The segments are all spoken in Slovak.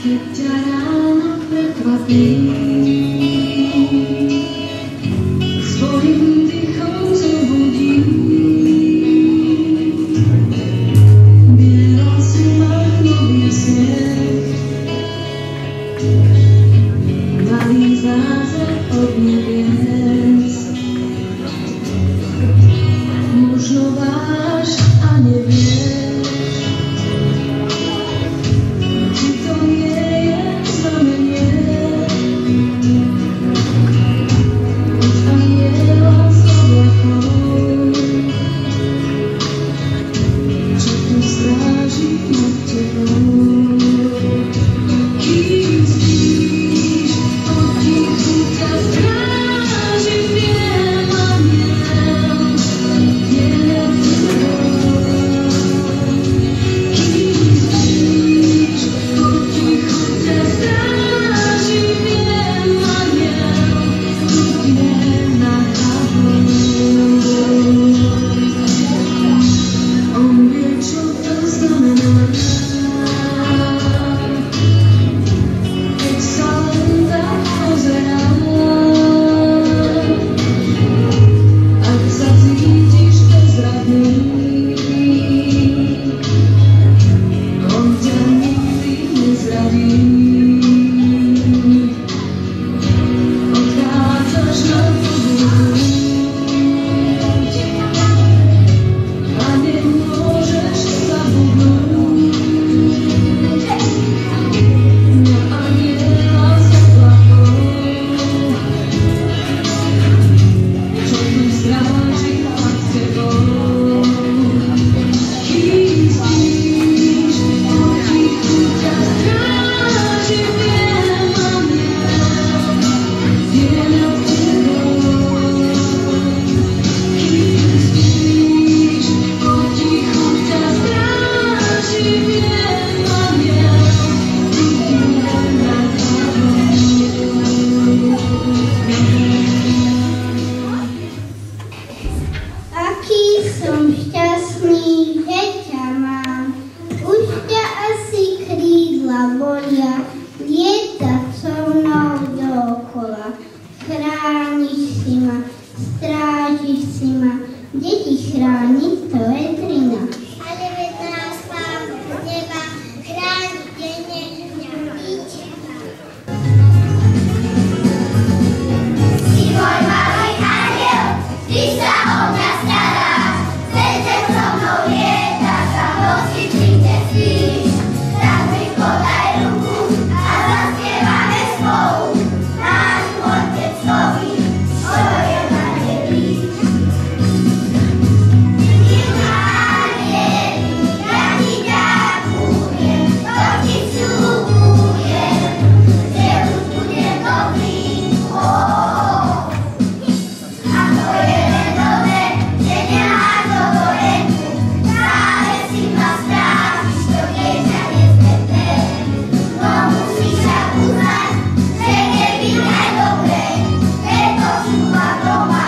keď ťa ráno prekvapí. Svojím dýchom zobudí. Bielom si magnový smiech, malý zázrak od nebies. Možno váš a nevieš, či to nie je znamenie od aniela z oblakov, čo tu stráži nad tebou. Kým spíš, potichu ťa stráži viem aniel, je nad tebou. Kým spíš, potichu ťa stráži viem aniel, je nad tebou. On vie, čo to znamená, keď sa len tak pozerám. Ak sa cítiš bezradný, on ťa nikdy nezradí. Odchádzaš na podľuď a nemôžeš zabudnúť na aniela z oblakov, čo tu stráži nad tebou. Kým spíš, potichu ťa stráži viem aniel, je nad tebou. Kým spíš, potichu ťa stráži viem aniel, je nad tebou. Aký som šťastný, že ťa mám. Už ťa asi krídla bolia, lietať so mnou dookola. Chrániš si ma, strážiš si ma, deti chráni, to je trina. Ale veď nás Pán z neba chráni denne mňa i teba. Si môj malý anjel, ty sa o mňa staráš, večer so mnou lietaš a v noci pri mne spíš. Tak mi podaj ruku a zaspievame spolu náš Oteckovi, čo je na nebi. Milý anjel, ja ti ďakujem, to ti sľubujem, že už budem dobrý. A to je len dobre, že nemáš dovolenku, stále si ma strážiš, to dieťa nezbedné. No musíš však uznať, že keby mne dobre, preto šúvam doma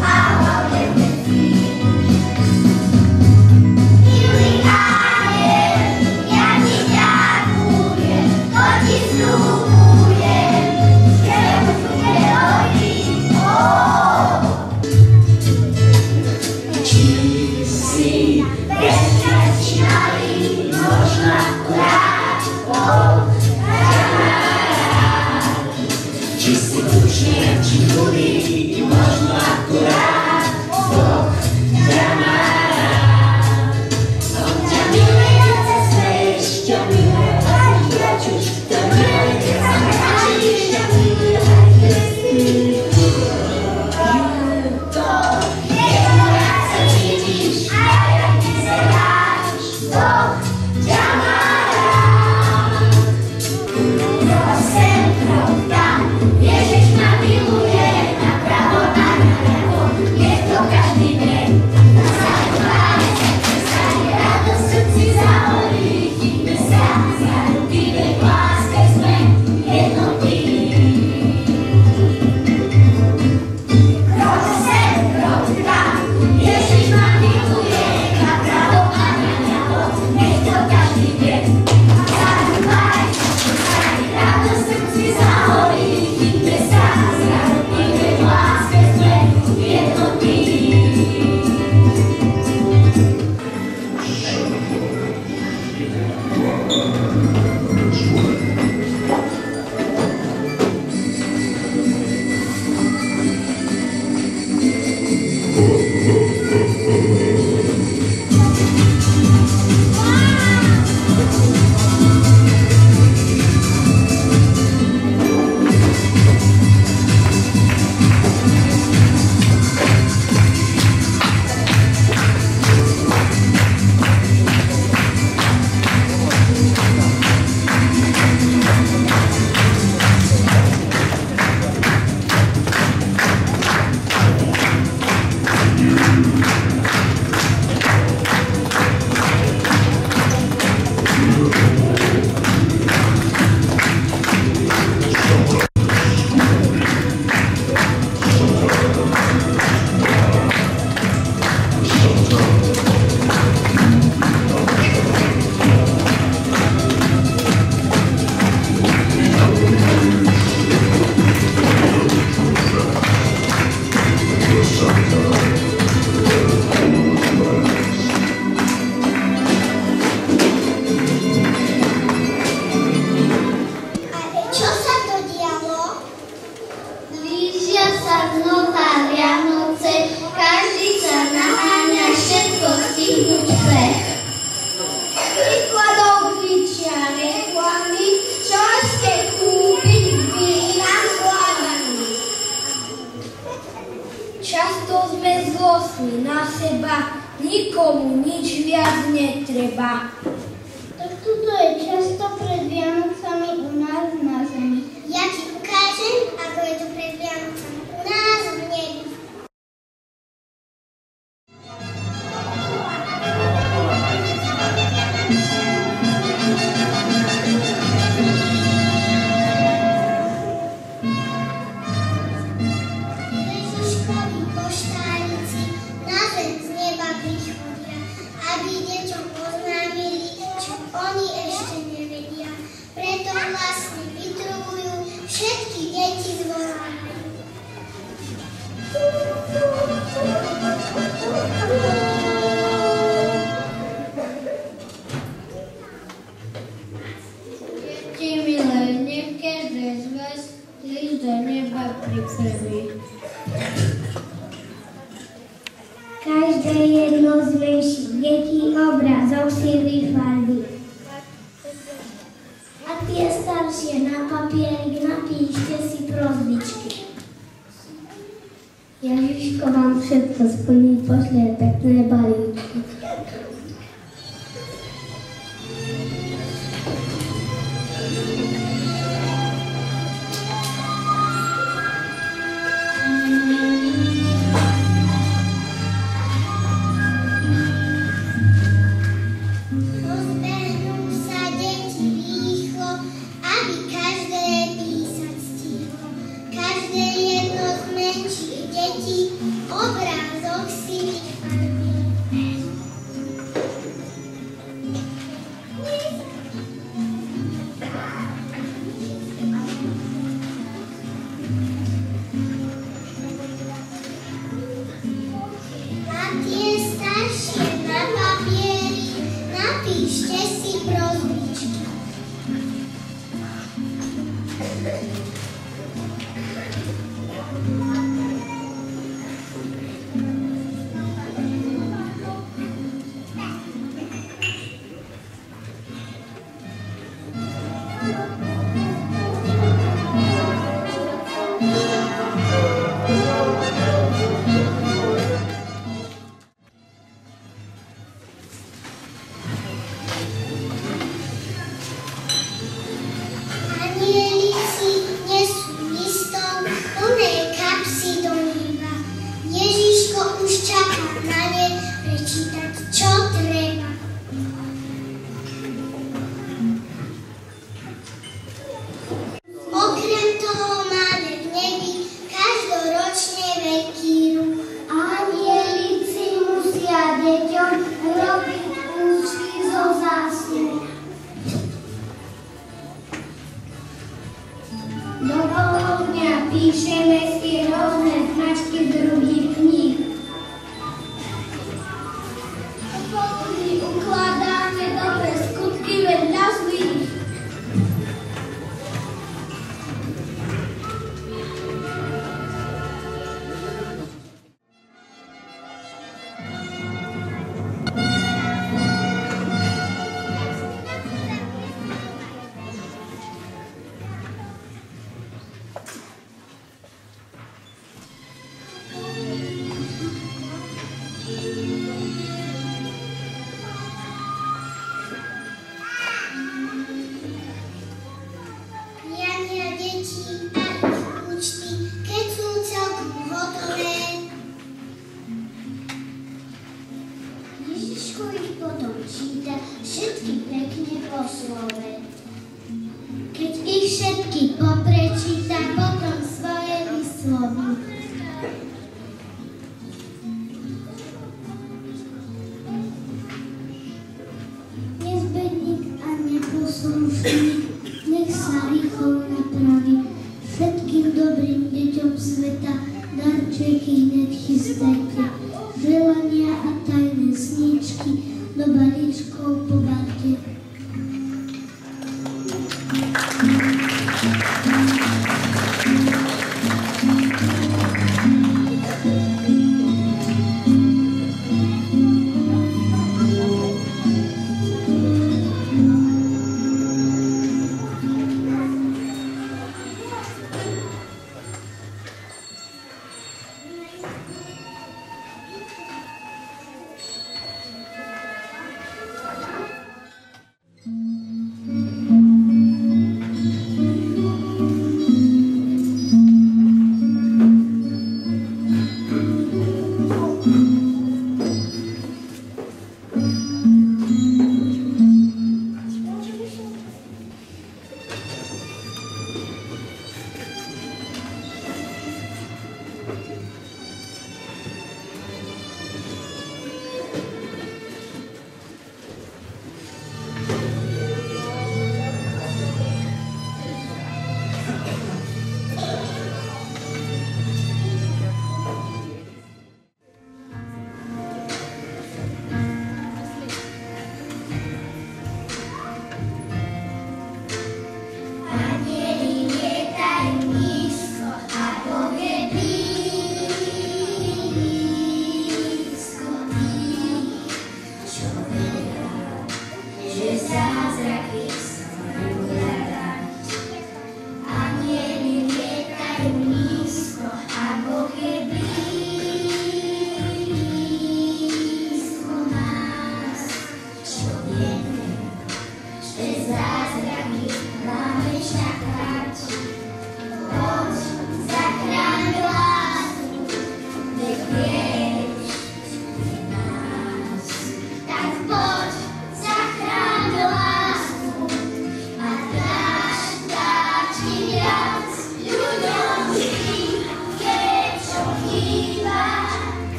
a hlavne v srdci. Milý anjel, ja ti ďakujem, to ti sľubujem, že už bude dobrý. Či si bezpečnali, možno akurát Boh ťa má rád. Či si tučný, či chudý, možno akurát Boh ťa má rád. On ťa miluje cez smeješ, ťa miluje aj plačeš, ťa miluje keď sa mračíš, ťa miluje aj keď spíš. Jak sa cítiš a jak ty sa máš, Boh ťa má rád. Sem, tam, Ježiš ma miluje, napravo, na ľavo. kašli na seba, nikomu nič viac netreba. Tak toto je často pred Vianocami u nás na zemi. Ja ti ukážem, ako je to pred Vianocami u nás v nebi. Ježiškovi poštárici na zem z neba prichodia, aby deťom oznámili, čo oni ešte nevedia. Preto vlastne vytrubujú, všetky deti zvolávajú. Deti milé, nech každé z vás ísť do neba pripraví. Každé jedno z menších detí obrazov si vyfarbí. A tie staršie na papierik napíšte si prosbičky. Ježiško vám všetko splní, pošle pekné balíčky. Rozbehnú sa deti rýchlo, aby každé písať stihlo. Každé jedno z menších detí obrázok si vyfarbí. A tie staršie na papieri napíšte si prosbičky. Anielici nesú listov plné kapsy do neba. Ježiško už čaká na ne prečítať, čo treba. Okrem toho máme v nebi každoročne veľký ruch. Anielici musia deťom robiť účty zo zásluh. Do poludnia píšeme si rôzne značky z druhých kníh. Do poludní ukladáme dobré skutky vedľa zlých. Priania detí a ich účty, keď sú celkom hotové. Ježiško ich potom číta všetky pekne po slove. Keď ich všetky poprečíta, potom svoje vysloví. Nezbedník a neposlušný, nech sa rýchlo napraví. Všetkým dobrým deťom sveta darčeky hneď chystajte. Želania a tajné sníčky do balíčkov pobarte.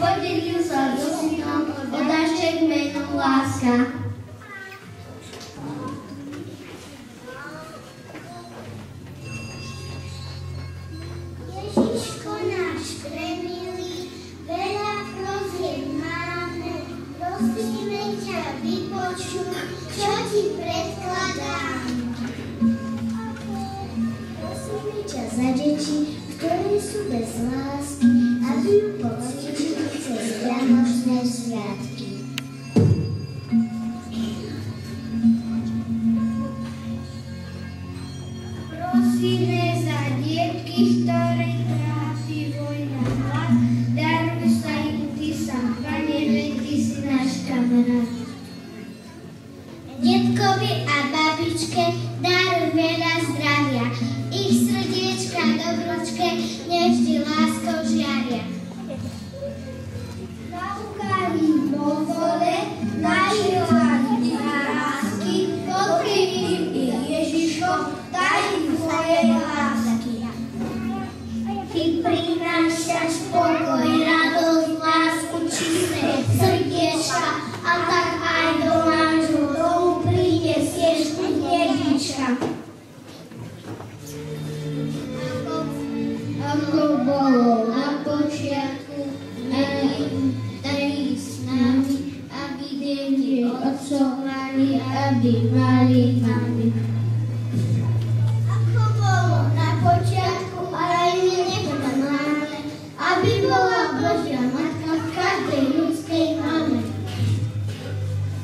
podelil sa so synom o darček menom láska. Ježiško náš premilý, veľa prosieb máme, prosíme ťa vypočuj, čo ti predkladám. Prosíme ťa za deti, ktoré sú bez lásky, aby ju pocítili cez vianočné sviatky. Prosíme za dietky, ktoré trápi vojna hlad, daruj sa im ty sám, Pane, veď ty si náš kamarát. Detkovi a babičke daruj veľa zdravia, ich srdiečka dobročke nech vždy láskou žiaria. Naukári vo vode, nažívali lásky, pokryj im ich Ježiško, daj im svojej lásky. Ty prinášaš pokoj, radosť, lásku, čisté srdiečka, a tak aj do nášho domu prinesieš hnebička. Ako bolo na počiatku, tak s nami, aby deti otcov mali, aby mali mami. Ako bolo na počiatku, ale aj my nepomáme, aby bola Božia Matka v každej ľudskej mame.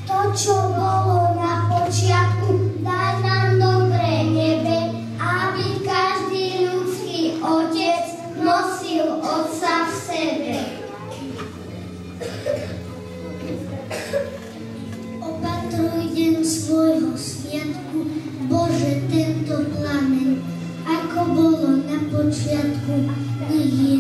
To, čo bolo na počiatku, daj nám dobré nebe, aby každý ľudský otec nosil Otca v sebe. Opatruj deň svojho sviatku, Bože, tento plamen, ako bolo na počiatku, nech je